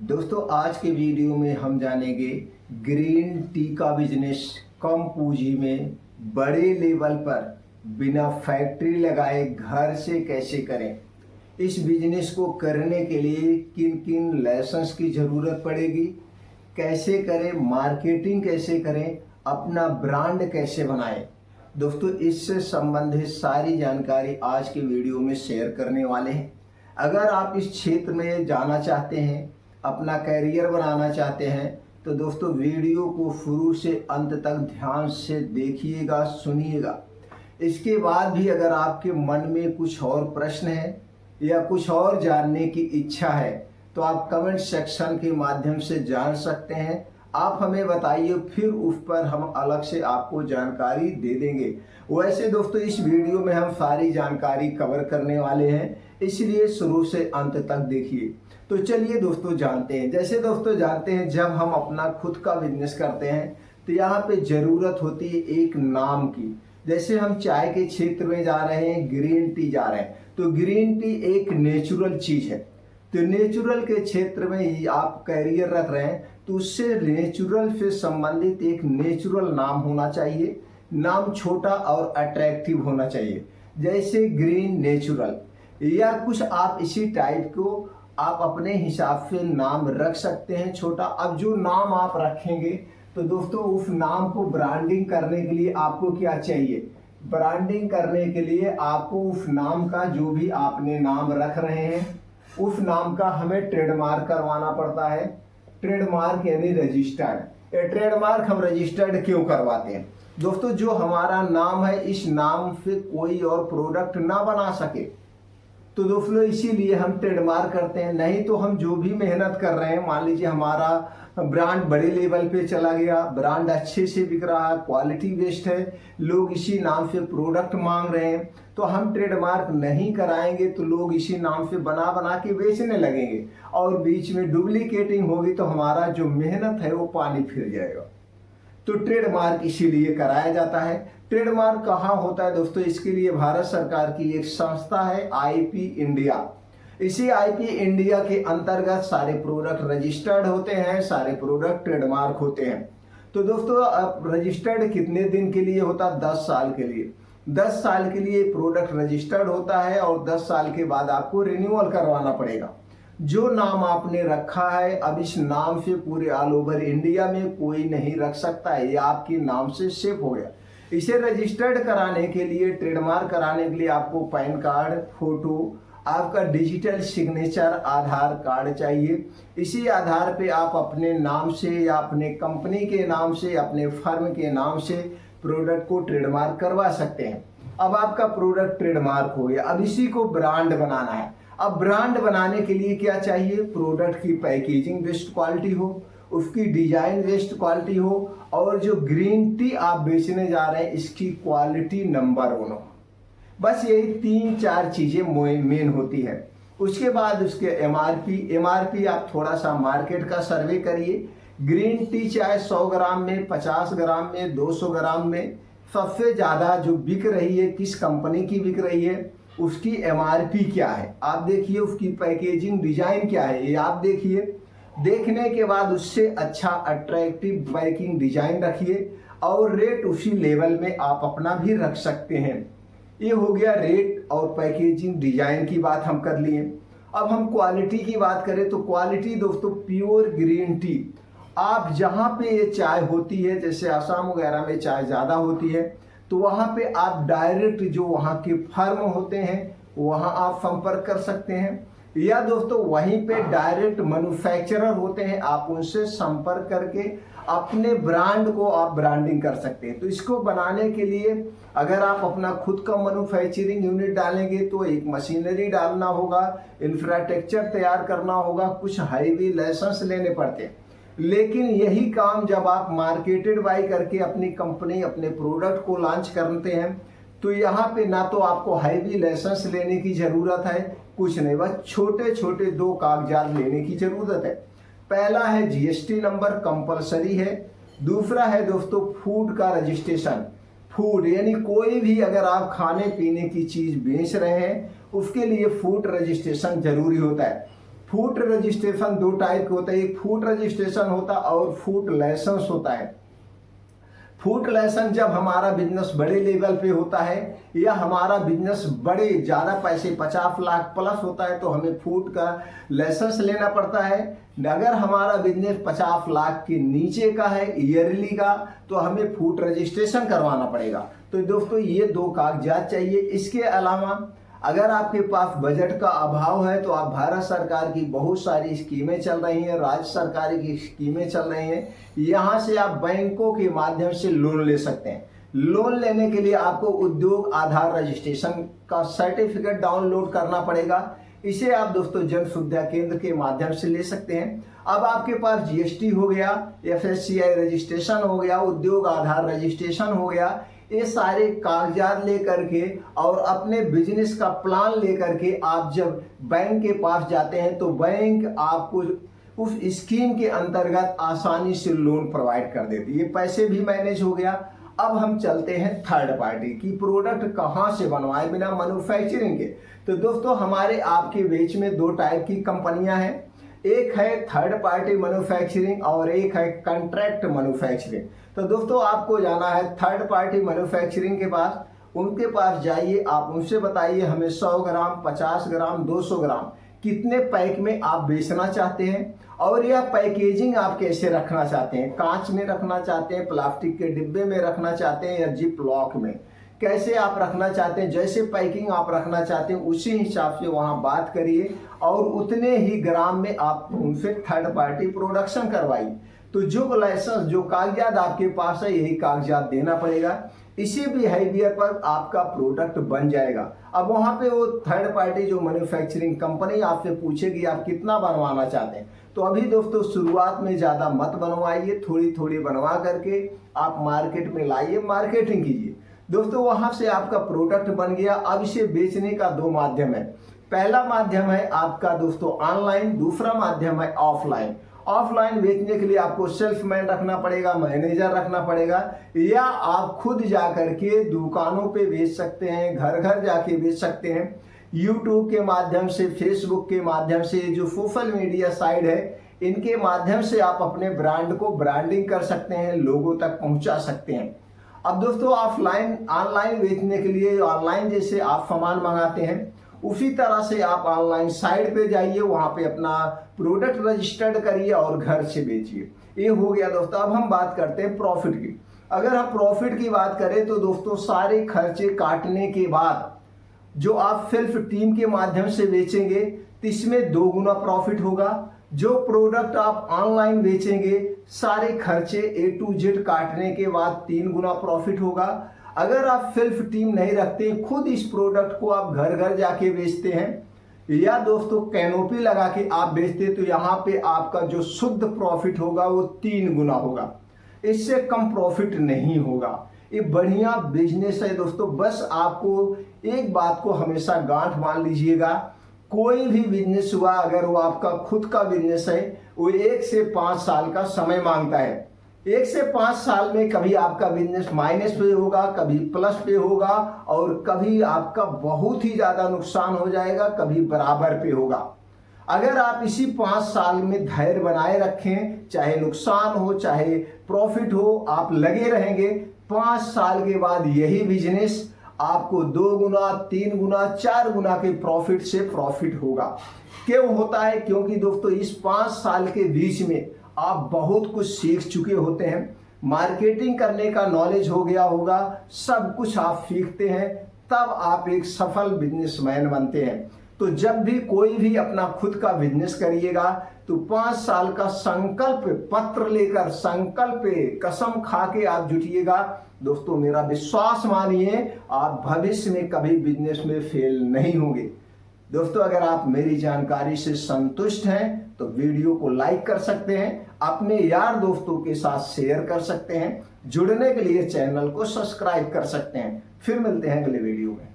दोस्तों आज के वीडियो में हम जानेंगे ग्रीन टी का बिजनेस कम पूंजी में बड़े लेवल पर बिना फैक्ट्री लगाए घर से कैसे करें। इस बिजनेस को करने के लिए किन किन लाइसेंस की ज़रूरत पड़ेगी, कैसे करें, मार्केटिंग कैसे करें, अपना ब्रांड कैसे बनाएं। दोस्तों इससे संबंधित सारी जानकारी आज के वीडियो में शेयर करने वाले हैं। अगर आप इस क्षेत्र में जाना चाहते हैं, अपना कैरियर बनाना चाहते हैं, तो दोस्तों वीडियो को शुरू से अंत तक ध्यान से देखिएगा, सुनिएगा। इसके बाद भी अगर आपके मन में कुछ और प्रश्न है या कुछ और जानने की इच्छा है तो आप कमेंट सेक्शन के माध्यम से जान सकते हैं। आप हमें बताइए, फिर उस पर हम अलग से आपको जानकारी दे देंगे। वैसे दोस्तों इस वीडियो में हम सारी जानकारी कवर करने वाले हैं, इसलिए शुरू से अंत तक देखिए। तो चलिए दोस्तों जानते हैं। जैसे दोस्तों जानते हैं, जब हम अपना खुद का बिजनेस करते हैं तो यहाँ पे ज़रूरत होती है एक नाम की। जैसे हम चाय के क्षेत्र में जा रहे हैं, ग्रीन टी जा रहे हैं, तो ग्रीन टी एक नेचुरल चीज़ है। तो नेचुरल के क्षेत्र में आप कैरियर रख रहे हैं तो उससे नेचुरल से संबंधित एक नेचुरल नाम होना चाहिए। नाम छोटा और अट्रैक्टिव होना चाहिए, जैसे ग्रीन नेचुरल या कुछ आप इसी टाइप को आप अपने हिसाब से नाम रख सकते हैं छोटा। अब जो नाम आप रखेंगे तो दोस्तों उस नाम को ब्रांडिंग करने के लिए आपको क्या चाहिए, ब्रांडिंग करने के लिए आपको उस नाम का, जो भी आपने नाम रख रहे हैं उस नाम का हमें ट्रेडमार्क करवाना पड़ता है। ट्रेडमार्क यानी रजिस्टर्ड। ये ट्रेडमार्क हम रजिस्टर्ड क्यों करवाते हैं दोस्तों? जो हमारा नाम है, इस नाम से कोई और प्रोडक्ट ना बना सके, तो दोस्तों इसीलिए हम ट्रेडमार्क करते हैं। नहीं तो हम जो भी मेहनत कर रहे हैं, मान लीजिए हमारा ब्रांड बड़े लेवल पे चला गया, ब्रांड अच्छे से बिक रहा है, क्वालिटी बेस्ड है, लोग इसी नाम से प्रोडक्ट मांग रहे हैं, तो हम ट्रेडमार्क नहीं कराएंगे तो लोग इसी नाम से बना बना के बेचने लगेंगे और बीच में डुप्लीकेटिंग होगी तो हमारा जो मेहनत है वो पानी फिर जाएगा। तो ट्रेडमार्क इसीलिए कराया जाता है। ट्रेडमार्क कहाँ होता है दोस्तों? इसके लिए भारत सरकार की एक संस्था है आईपी इंडिया। इसी आईपी इंडिया के अंतर्गत सारे प्रोडक्ट रजिस्टर्ड होते हैं, सारे प्रोडक्ट ट्रेडमार्क होते हैं। तो दोस्तों अब रजिस्टर्ड कितने दिन के लिए होता है? 10 साल के लिए। 10 साल के लिए प्रोडक्ट रजिस्टर्ड होता है और 10 साल के बाद आपको रिन्यूअल करवाना पड़ेगा। जो नाम आपने रखा है, अब इस नाम से पूरे ऑल ओवर इंडिया में कोई नहीं रख सकता है, ये आपके नाम से सेव हो गया। इसे रजिस्टर्ड कराने के लिए, ट्रेडमार्क कराने के लिए आपको पैन कार्ड, फोटो, आपका डिजिटल सिग्नेचर, आधार कार्ड चाहिए। इसी आधार पे आप अपने नाम से या अपने कंपनी के नाम से, अपने फर्म के नाम से प्रोडक्ट को ट्रेडमार्क करवा सकते हैं। अब आपका प्रोडक्ट ट्रेडमार्क हो गया, अब इसी को ब्रांड बनाना है। अब ब्रांड बनाने के लिए क्या चाहिए? प्रोडक्ट की पैकेजिंग बेस्ट क्वालिटी हो, उसकी डिजाइन बेस्ट क्वालिटी हो, और जो ग्रीन टी आप बेचने जा रहे हैं इसकी क्वालिटी नंबर 1 हो। बस यही 3-4 चीजें मेन होती है। उसके बाद उसके एमआरपी आप थोड़ा सा मार्केट का सर्वे करिए। ग्रीन टी चाहे 100 ग्राम में, 50 ग्राम में, 200 ग्राम में सबसे ज्यादा जो बिक रही है, किस कंपनी की बिक रही है, उसकी एमआरपी क्या है आप देखिए, उसकी पैकेजिंग डिजाइन क्या है ये आप देखिए। देखने के बाद उससे अच्छा अट्रैक्टिव पैकिंग डिजाइन रखिए और रेट उसी लेवल में आप अपना भी रख सकते हैं। ये हो गया रेट और पैकेजिंग डिजाइन की बात हम कर लिए। अब हम क्वालिटी की बात करें तो क्वालिटी दोस्तों प्योर ग्रीन टी, आप जहाँ पे ये चाय होती है, जैसे आसाम वगैरह में चाय ज़्यादा होती है, तो वहाँ पे आप डायरेक्ट जो वहाँ के फर्म होते हैं वहाँ आप संपर्क कर सकते हैं, या दोस्तों वहीं पे डायरेक्ट मैन्युफैक्चरर होते हैं, आप उनसे संपर्क करके अपने ब्रांड को आप ब्रांडिंग कर सकते हैं। तो इसको बनाने के लिए अगर आप अपना खुद का मैन्युफैक्चरिंग यूनिट डालेंगे तो एक मशीनरी डालना होगा, इंफ्रास्ट्रक्चर तैयार करना होगा, कुछ हाईवे लाइसेंस लेने पड़ते हैं। लेकिन यही काम जब आप मार्केटेड बाई करके अपनी कंपनी, अपने प्रोडक्ट को लॉन्च करते हैं तो यहाँ पे ना तो आपको हाईवे लाइसेंस लेने की ज़रूरत है, कुछ नहीं, बस छोटे छोटे 2 कागजात लेने की ज़रूरत है। पहला है जीएसटी नंबर कंपलसरी है, दूसरा है दोस्तों फूड का रजिस्ट्रेशन। फूड यानी कोई भी अगर आप खाने पीने की चीज़ बेच रहे हैं उसके लिए फूड रजिस्ट्रेशन जरूरी होता है। फूड रजिस्ट्रेशन दो टाइप के होता है, एक फूड रजिस्ट्रेशन होता है और फूड लाइसेंस होता है। फूड लाइसेंस जब हमारा बिजनेस बड़े लेवल पे होता है या हमारा बिजनेस बड़े ज़्यादा पैसे 50 लाख प्लस होता है तो हमें फूड का लाइसेंस लेना पड़ता है। अगर हमारा बिजनेस 50 लाख के नीचे का है ईयरली का तो हमें फूड रजिस्ट्रेशन करवाना पड़ेगा। तो दोस्तों ये दो कागजात चाहिए। इसके अलावा अगर आपके पास बजट का अभाव है तो आप भारत सरकार की बहुत सारी स्कीमें चल रही हैं, राज्य सरकार की स्कीमें चल रही हैं, यहाँ से आप बैंकों के माध्यम से लोन ले सकते हैं। लोन लेने के लिए आपको उद्योग आधार रजिस्ट्रेशन का सर्टिफिकेट डाउनलोड करना पड़ेगा। इसे आप दोस्तों जन सुविधा केंद्र के माध्यम से ले सकते हैं। अब आपके पास GST हो गया, FSCI रजिस्ट्रेशन हो गया, उद्योग आधार रजिस्ट्रेशन हो गया, ये सारे कागजात लेकर के और अपने बिजनेस का प्लान लेकर के आप जब बैंक के पास जाते हैं तो बैंक आपको उस स्कीम के अंतर्गत आसानी से लोन प्रोवाइड कर देती है। ये पैसे भी मैनेज हो गया। अब हम चलते हैं थर्ड पार्टी की प्रोडक्ट कहाँ से बनवाए बिना मैन्युफैक्चरिंग के। तो दोस्तों हमारे आपके बीच में दो टाइप की कंपनियां हैं, एक है थर्ड पार्टी मैन्युफैक्चरिंग और एक है कॉन्ट्रैक्ट मैन्युफैक्चरिंग। तो दोस्तों आपको जाना है थर्ड पार्टी मैन्युफैक्चरिंग के पास, उनके पास जाइए, आप उनसे बताइए हमें 100 ग्राम 50 ग्राम 200 ग्राम कितने पैक में आप बेचना चाहते हैं और यह पैकेजिंग आप कैसे रखना चाहते हैं, कांच में रखना चाहते हैं, प्लास्टिक के डिब्बे में रखना चाहते हैं या जिप लॉक में, कैसे आप रखना चाहते हैं, जैसे पैकिंग आप रखना चाहते हैं उसी हिसाब से वहाँ बात करिए और उतने ही ग्राम में आप उनसे थर्ड पार्टी प्रोडक्शन करवाइए। तो जो लाइसेंस जो कागजात आपके पास है यही कागजात देना पड़ेगा, इसी बिहेवियर पर आपका प्रोडक्ट बन जाएगा। अब वहाँ पे वो थर्ड पार्टी जो मैन्युफैक्चरिंग कंपनी आपसे पूछेगी आप कितना बनवाना चाहते हैं। तो अभी दोस्तों शुरुआत में ज़्यादा मत बनवाइए, थोड़ी थोड़ी बनवा करके आप मार्केट में लाइए, मार्केटिंग कीजिए। दोस्तों वहाँ से आपका प्रोडक्ट बन गया। अब इसे बेचने का दो माध्यम है, पहला माध्यम है आपका दोस्तों ऑनलाइन, दूसरा माध्यम है ऑफलाइन। ऑफलाइन बेचने के लिए आपको सेल्समैन रखना पड़ेगा, मैनेजर रखना पड़ेगा, या आप खुद जा करके दुकानों पे बेच सकते हैं, घर घर जाके बेच सकते हैं। यूट्यूब के माध्यम से, फेसबुक के माध्यम से, जो सोशल मीडिया साइट है इनके माध्यम से आप अपने ब्रांड को ब्रांडिंग कर सकते हैं, लोगों तक पहुंचा सकते हैं। अब दोस्तों ऑफलाइन ऑनलाइन बेचने के लिए ऑनलाइन जैसे आप सामान मंगाते हैं उसी तरह से आप ऑनलाइन साइट पे जाइए, वहां पे अपना प्रोडक्ट रजिस्टर्ड करिए और घर से बेचिए। ये हो गया दोस्तों। अब हम बात करते हैं प्रॉफिट की। अगर हम प्रॉफिट की बात करें तो दोस्तों सारे खर्चे काटने के बाद जो आप सेल्फ टीम के माध्यम से बेचेंगे तो इसमें 2 गुना प्रॉफिट होगा। जो प्रोडक्ट आप ऑनलाइन बेचेंगे सारे खर्चे A to Z काटने के बाद 3 गुना प्रॉफिट होगा। अगर आप सेल्फ टीम नहीं रखते, खुद इस प्रोडक्ट को आप घर घर जाके बेचते हैं या दोस्तों कैनोपी लगा के आप बेचते हैं तो यहाँ पे आपका जो शुद्ध प्रॉफिट होगा वो 3 गुना होगा, इससे कम प्रॉफिट नहीं होगा। ये बढ़िया बिजनेस है दोस्तों। बस आपको एक बात को हमेशा गांठ मान लीजिएगा, कोई भी बिजनेस हुआ अगर वो आपका खुद का बिजनेस है वो 1 से 5 साल का समय मांगता है। 1 से 5 साल में कभी आपका बिजनेस माइनस पे होगा, कभी प्लस पे होगा और कभी आपका बहुत ही ज्यादा नुकसान हो जाएगा, कभी बराबर पे होगा। अगर आप इसी 5 साल में धैर्य बनाए रखें, चाहे नुकसान हो चाहे प्रॉफिट हो, आप लगे रहेंगे, 5 साल के बाद यही बिजनेस आपको 2 गुना 3 गुना 4 गुना के प्रॉफिट से प्रॉफिट होगा। क्यों होता है? क्योंकि दोस्तों इस 5 साल के बीच में आप बहुत कुछ सीख चुके होते हैं, मार्केटिंग करने का नॉलेज हो गया होगा, सब कुछ आप सीखते हैं, तब आप एक सफल बिजनेसमैन बनते हैं। तो जब भी कोई भी अपना खुद का बिजनेस करिएगा तो 5 साल का संकल्प पत्र लेकर, संकल्प कसम खा के आप जुटिएगा। दोस्तों मेरा विश्वास मानिए, आप भविष्य में कभी बिजनेस में फेल नहीं होंगे। दोस्तों अगर आप मेरी जानकारी से संतुष्ट हैं तो वीडियो को लाइक कर सकते हैं, अपने यार दोस्तों के साथ शेयर कर सकते हैं, जुड़ने के लिए चैनल को सब्सक्राइब कर सकते हैं। फिर मिलते हैं अगले वीडियो में।